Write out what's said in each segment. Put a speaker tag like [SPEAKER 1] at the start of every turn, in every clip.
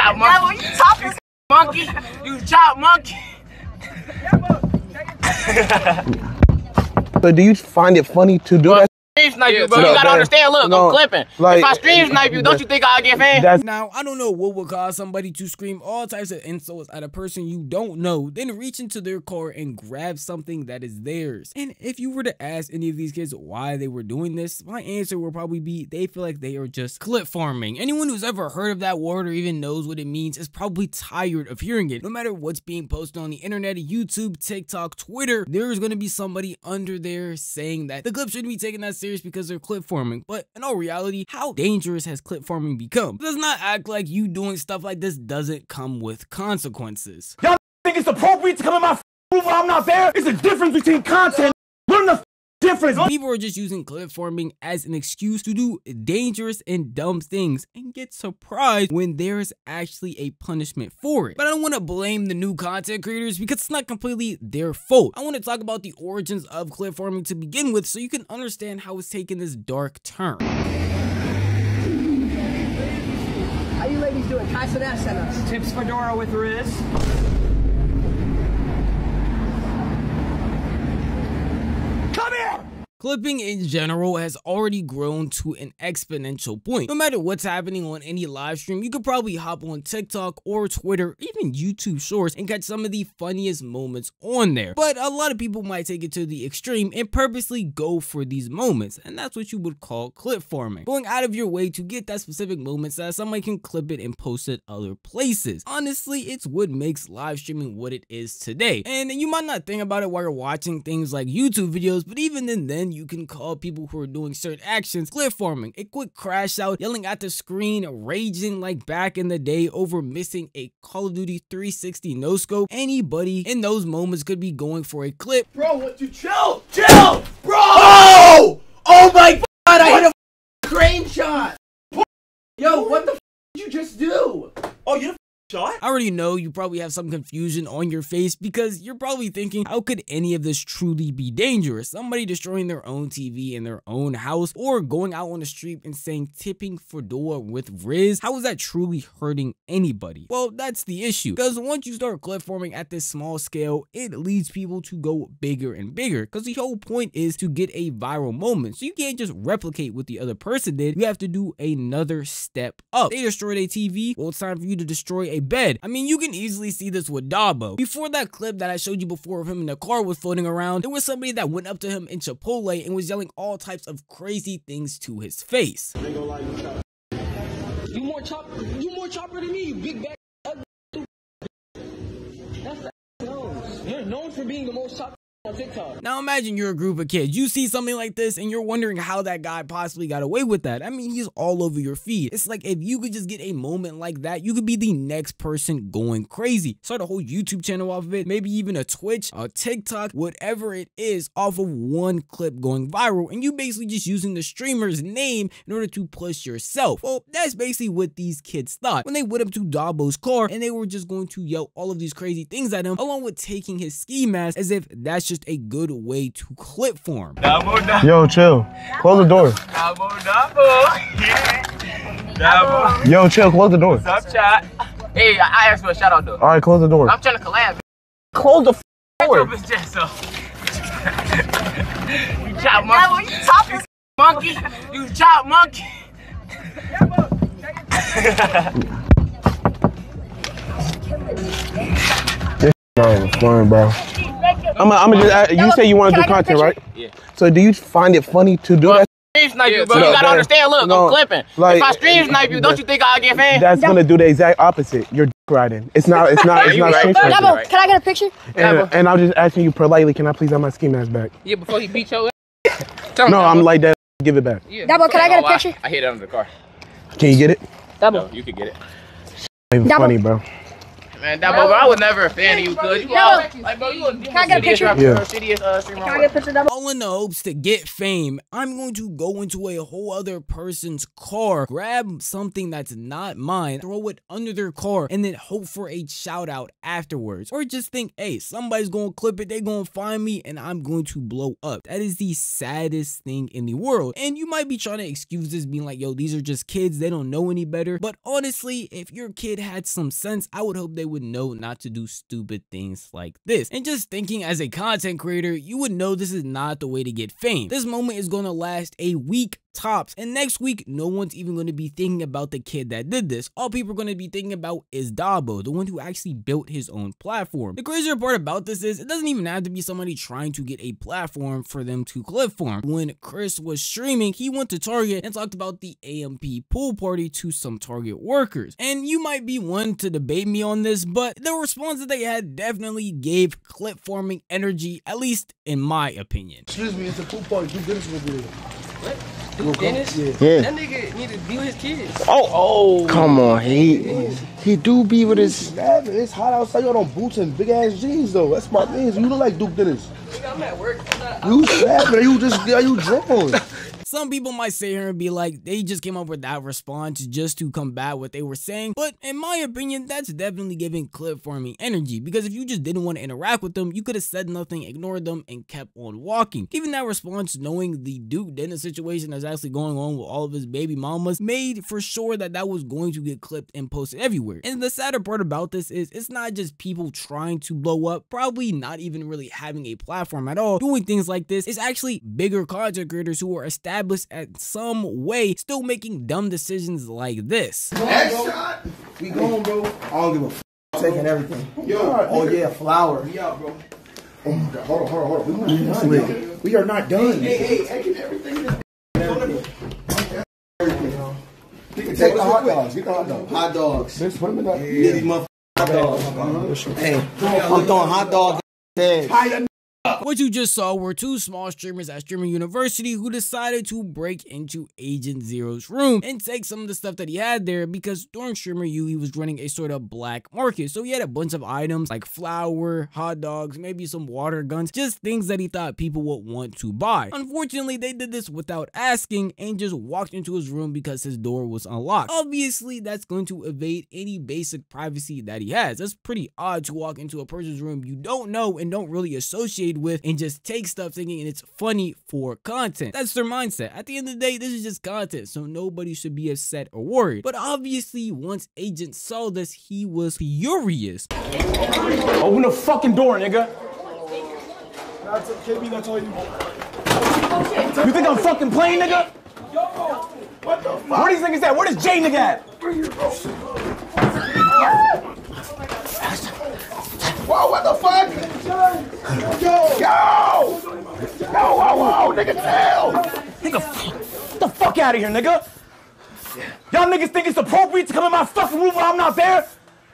[SPEAKER 1] chop monkey. You talking monkey. You chop monkey.
[SPEAKER 2] So do you find it funny to do that?
[SPEAKER 1] Stream snipe you, bro. You gotta understand. Look, I'm clipping.
[SPEAKER 2] Like,
[SPEAKER 1] if I stream snipe you, don't you think I'll get fans?
[SPEAKER 3] Now, I don't know what would cause somebody to scream all types of insults at a person you don't know, then reach into their car and grab something that is theirs. And if you were to ask any of these kids why they were doing this, my answer will probably be they feel like they are just clip farming. Anyone who's ever heard of that word or even knows what it means is probably tired of hearing it. No matter what's being posted on the internet, YouTube, TikTok, Twitter, there's going to be somebody under there saying that the clip shouldn't be taken that serious because they're clip farming. But in all reality, how dangerous has clip farming become? It does not act like you doing stuff like this doesn't come with consequences.
[SPEAKER 4] Y'all think it's appropriate to come in my room while I'm not there? It's a difference between content. Learn the difference.
[SPEAKER 3] People are just using clip farming as an excuse to do dangerous and dumb things and get surprised when there's actually a punishment for it. But I don't want to blame the new content creators because it's not completely their fault. I want to talk about the origins of clip farming to begin with so you can understand how it's taken this dark turn.
[SPEAKER 5] How you ladies doing? Pass an ass at us.
[SPEAKER 6] Tips fedora with Riz.
[SPEAKER 4] Come here!
[SPEAKER 3] Clipping in general has already grown to an exponential point. No matter what's happening on any live stream, you could probably hop on TikTok or Twitter, even YouTube Shorts, and catch some of the funniest moments on there. But a lot of people might take it to the extreme and purposely go for these moments, and that's what you would call clip farming. Going out of your way to get that specific moment so that somebody can clip it and post it other places. Honestly, it's what makes live streaming what it is today. And you might not think about it while you're watching things like YouTube videos, but even then you can call people who are doing certain actions clip farming. A quick crash out, yelling at the screen, raging like back in the day over missing a Call of Duty 360 no scope. Anybody in those moments could be going for a clip.
[SPEAKER 4] Bro, what you chill? Chill! Bro! Oh! Oh my god, I hit a crane shot! Yo, what the did you just do? Oh, you shot?
[SPEAKER 3] I already know you probably have some confusion on your face because you're probably thinking, how could any of this truly be dangerous? Somebody destroying their own TV in their own house or going out on the street and saying tipping fedora with Riz, how is that truly hurting anybody? Well, that's the issue, because once you start clip farming at this small scale, it leads people to go bigger and bigger, because the whole point is to get a viral moment. So you can't just replicate what the other person did, you have to do another step up. They destroyed a TV, well, it's time for you to destroy a bed. I mean, you can easily see this with Dabo. Before that clip that I showed you before of him in the car was floating around, there was somebody that went up to him in Chipotle and was yelling all types of crazy things to his face.
[SPEAKER 6] You more chopper than me, you big bag. That's the nose. You're known for being the most chopper on TikTok.
[SPEAKER 3] Now imagine you're a group of kids, you see something like this and you're wondering how that guy possibly got away with that. I mean, he's all over your feed. It's like if you could just get a moment like that, you could be the next person going crazy. Start a whole YouTube channel off of it, maybe even a Twitch, a TikTok, whatever it is, off of one clip going viral, and you basically just using the streamer's name in order to push yourself. Well, that's basically what these kids thought when they went up to Dabo's car and they were just going to yell all of these crazy things at him, along with taking his ski mask as if that's just a good way to clip form.
[SPEAKER 2] Yo, chill. Close the door.
[SPEAKER 1] Dabo.
[SPEAKER 2] Yo, chill. Close the door.
[SPEAKER 1] What's up, chat? Hey, I asked for a shout out though.
[SPEAKER 2] All right, close the door.
[SPEAKER 1] I'm trying to collab.
[SPEAKER 2] Close the door.
[SPEAKER 1] You chop monkey. You talking monkey. You chop monkey.
[SPEAKER 2] This fun, bro. I'm just ask, you say you want to do content, right?
[SPEAKER 1] Yeah.
[SPEAKER 2] So do you find it funny to do that?
[SPEAKER 1] Stream snipe you, bro. You gotta understand. Look, I'm clipping.
[SPEAKER 2] Like,
[SPEAKER 1] if I stream snipe you, don't you think I'll get fans?
[SPEAKER 2] That's gonna do the exact opposite. You're riding. It's not stream sniping.
[SPEAKER 5] Dabo, can I get a picture?
[SPEAKER 2] And I'm just asking you politely, can I please have my ski mask back?
[SPEAKER 1] Yeah, before he beat your ass.
[SPEAKER 2] No, I'm like that. Give it back.
[SPEAKER 1] Yeah.
[SPEAKER 5] Dabo, can I get a picture?
[SPEAKER 1] I hid it under the car.
[SPEAKER 2] Can you get it?
[SPEAKER 5] Dabo.
[SPEAKER 1] No, you could get it.
[SPEAKER 2] Ain't funny, bro.
[SPEAKER 1] Man, dabo, bro, I was never a fan of you, cuz. You all, like, bro, you a shittiest rapper, shittiest streamer.
[SPEAKER 5] Can I get a picture, dabo?
[SPEAKER 3] All in the hopes to get fame, I'm going to go into a whole other person's car, grab something that's not mine, throw it under their car, and then hope for a shout out afterwards. Or just think, hey, somebody's gonna clip it, they gonna find me, and I'm going to blow up. That is the saddest thing in the world. And you might be trying to excuse this, being like, yo, these are just kids, they don't know any better. But honestly, if your kid had some sense, I would hope they would know not to do stupid things like this. And just thinking as a content creator, you would know this is not the way to get fame. This moment is going to last a week tops, and next week no one's even going to be thinking about the kid that did this. All people are going to be thinking about is Dabo, the one who actually built his own platform. The crazier part about this is it doesn't even have to be somebody trying to get a platform for them to clip for him. When Chris was streaming, he went to Target and talked about the AMP pool party to some Target workers. And you might be one to debate me on this, but the response that they had definitely gave clip forming energy, at least in my opinion.
[SPEAKER 7] Excuse me, it's a pool party. Do business with me.
[SPEAKER 6] What? Dennis?
[SPEAKER 7] Yeah.
[SPEAKER 6] That nigga need to be with his kids.
[SPEAKER 7] Oh,
[SPEAKER 2] Come on, he do be with his.
[SPEAKER 7] it's hot outside. You got on boots and big ass jeans though. That's my man. You look like Duke Dennis.
[SPEAKER 6] Nigga, I'm at work.
[SPEAKER 7] You snapping? Are you drunk?
[SPEAKER 3] Some people might sit here and be like, they just came up with that response just to combat what they were saying. But in my opinion, that's definitely giving clip forming energy, because if you just didn't want to interact with them, you could have said nothing, ignored them, and kept on walking. Even that response, knowing the Duke Dennis situation that's actually going on with all of his baby mamas, made for sure that that was going to get clipped and posted everywhere. And the sadder part about this is it's not just people trying to blow up, probably not even really having a platform at all, doing things like this. It's actually bigger content creators who are established at some way still making dumb decisions like this.
[SPEAKER 4] Headshot. We going, bro. I don't give a f. Taking everything.
[SPEAKER 7] Yo.
[SPEAKER 4] Oh yeah, flower.
[SPEAKER 7] We out, bro. Oh my God. Hold on. We not done. We are not done.
[SPEAKER 4] Hey, taking everything.
[SPEAKER 7] Take the hot dogs. Get the hot dogs.
[SPEAKER 4] Hot dogs.
[SPEAKER 7] Let's put them in that.
[SPEAKER 4] Yeah, these motherfucking hot dogs. Hey, I'm throwing hot dogs. Head.
[SPEAKER 3] What you just saw were two small streamers at Streamer University who decided to break into Agent Zero's room and take some of the stuff that he had there, because during Streamer U, he was running a sort of black market. So he had a bunch of items like flour, hot dogs, maybe some water guns, just things that he thought people would want to buy. Unfortunately, they did this without asking and just walked into his room because his door was unlocked. Obviously, that's going to evade any basic privacy that he has. That's pretty odd to walk into a person's room you don't know and don't really associate with and just take stuff thinking it's funny for content. That's their mindset. At the end of the day, this is just content, so nobody should be upset or worried. But obviously, once Agent saw this, he was furious.
[SPEAKER 1] Open the fucking door, nigga.
[SPEAKER 7] That's all you.
[SPEAKER 1] You think I'm fucking playing, nigga?
[SPEAKER 7] What the fuck?
[SPEAKER 1] Where these niggas at? Where does Jay nigga at?
[SPEAKER 7] Whoa, what the fuck? Yo, whoa, nigga, chill.
[SPEAKER 1] Nigga, get the fuck out of here, nigga. Y'all niggas think it's appropriate to come in my fucking room while I'm not there?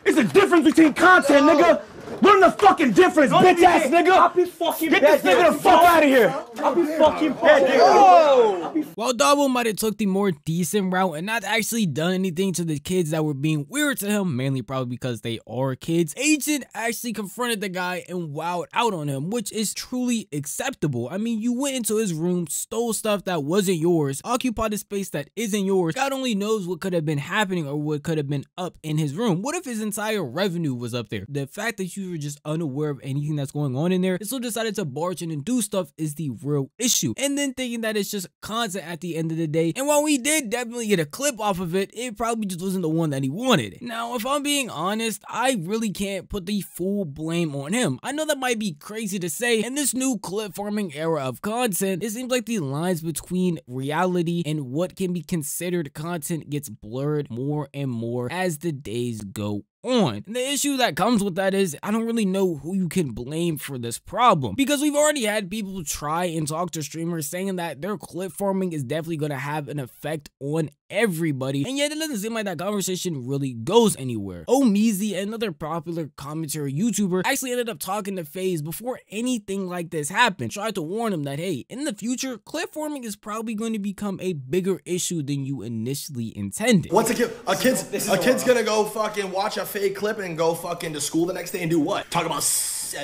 [SPEAKER 1] It's a difference between content, nigga. Learn the fucking difference, bitch ass nigga.
[SPEAKER 6] I'll be fucking
[SPEAKER 1] Get this nigga the fuck out of here.
[SPEAKER 6] I'll be fucking nigga.
[SPEAKER 3] While Dabo might have took the more decent route and not actually done anything to the kids that were being weird to him, mainly probably because they are kids, Agent actually confronted the guy and wowed out on him, which is truly acceptable. I mean, you went into his room, stole stuff that wasn't yours, occupied a space that isn't yours. God only knows what could have been happening or what could have been up in his room. What if his entire revenue was up there? The fact that you were just unaware of anything that's going on in there and still decided to barge in and do stuff is the real issue. And then thinking that it's just content at the end of the day. And while we did definitely get a clip off of it, it probably just wasn't the one that he wanted. Now, if I'm being honest, I really can't put the full blame on him. I know that might be crazy to say. In this new clip farming era of content, it seems like the lines between reality and what can be considered content gets blurred more and more as the days go on. And the issue that comes with that is I don't really know who you can blame for this problem, because we've already had people try and talk to streamers saying that their clip farming is definitely going to have an effect on everybody, and yet it doesn't seem like that conversation really goes anywhere. Meezy, another popular commentary YouTuber, actually ended up talking to FaZe before anything like this happened, tried to warn him that hey, in the future clip farming is probably going to become a bigger issue than you initially intended.
[SPEAKER 8] Once a kid's gonna go fucking watch a
[SPEAKER 4] fake clip and go fucking to school the next day and do what? Talk about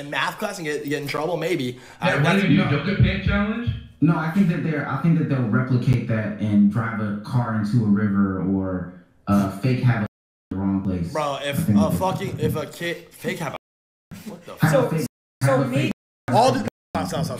[SPEAKER 4] math class and get in trouble? Maybe.
[SPEAKER 8] They're gonna do yoga pant challenge?
[SPEAKER 9] No, I think that they'll replicate that and drive a car into a river or fake have a the wrong place.
[SPEAKER 4] Bro, if a kid fake have a what the fuck? All the stop.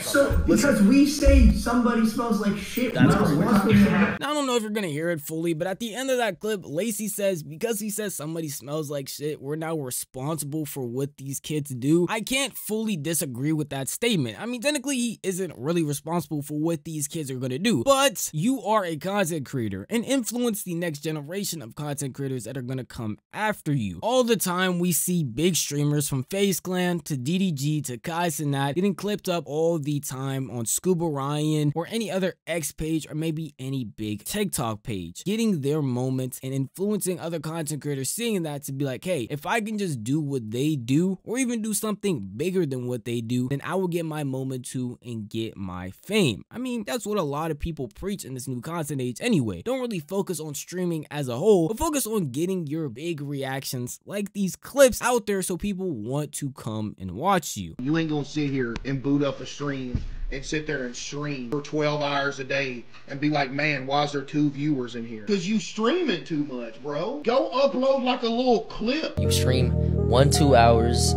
[SPEAKER 9] So because we say somebody smells like shit.
[SPEAKER 3] Now, I don't know if you're gonna hear it fully, but at the end of that clip, Lacey says because he says somebody smells like shit, we're now responsible for what these kids do. I can't fully disagree with that statement. I mean, technically, he isn't really responsible for what these kids are gonna do, but you are a content creator and influence the next generation of content creators that are gonna come after you. All the time, we see big streamers from FaZe Clan to DDG to Kai Cenat getting clipped up all the time on Scuba Ryan or any other X page or maybe any big TikTok page, getting their moments and influencing other content creators, seeing that to be like, hey, if I can just do what they do or even do something bigger than what they do, then I will get my moment too and get my fame. I mean, that's what a lot of people preach in this new content age anyway. Don't really focus on streaming as a whole, but focus on getting your big reactions like these clips out there so people want to come and watch you.
[SPEAKER 10] You ain't gonna sit here and boot up a stream and sit there and stream for 12 hours a day and be like, man, why is there 2 viewers in here? Because you streaming too much, bro. Go upload like a little clip.
[SPEAKER 11] You stream 1-2 hours,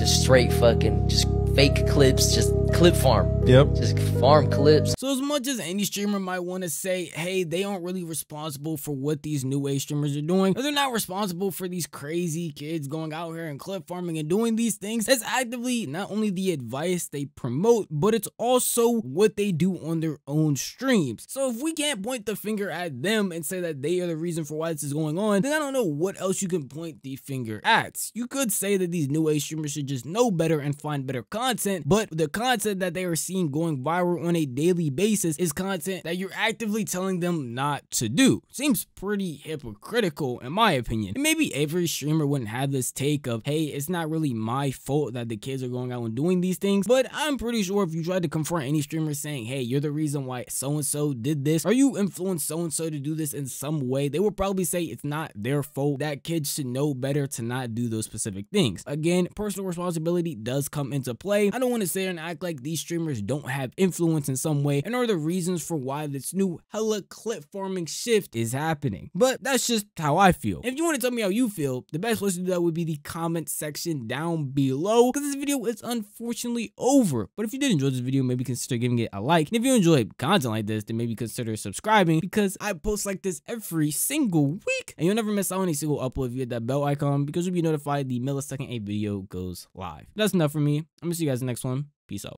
[SPEAKER 11] just straight fucking, just fake clips, just clip farm.
[SPEAKER 2] Yep.
[SPEAKER 11] Just farm clips.
[SPEAKER 3] So as much as any streamer might want to say, hey, they aren't really responsible for what these new age streamers are doing, or they're not responsible for these crazy kids going out here and clip farming and doing these things, that's actively not only the advice they promote, but it's also what they do on their own streams. So if we can't point the finger at them and say that they are the reason for why this is going on, then I don't know what else you can point the finger at. You could say that these new age streamers should just know better and find better content, but the content that they are seeing going viral on a daily basis is content that you're actively telling them not to do. Seems pretty hypocritical in my opinion. And maybe every streamer wouldn't have this take of, hey, it's not really my fault that the kids are going out and doing these things, but I'm pretty sure if you tried to confront any streamer saying, hey, you're the reason why so-and-so did this, or you influenced so-and-so to do this in some way, they would probably say it's not their fault, that kids should know better to not do those specific things. Again, personal responsibility does come into play. I don't want to sit here and act like these streamers don't have influence in some way and are the reasons for why this new hella clip farming shift is happening, but that's just how I feel. If you want to tell me how you feel, the best place to do that would be the comment section down below, because this video is unfortunately over. But if you did enjoy this video, maybe consider giving it a like, and if you enjoy content like this, then maybe consider subscribing, because I post like this every single week and you'll never miss out on a single upload if you hit that bell icon, because you'll be notified the millisecond a video goes live. That's enough for me. I'm gonna see you guys in the next one. Peace out.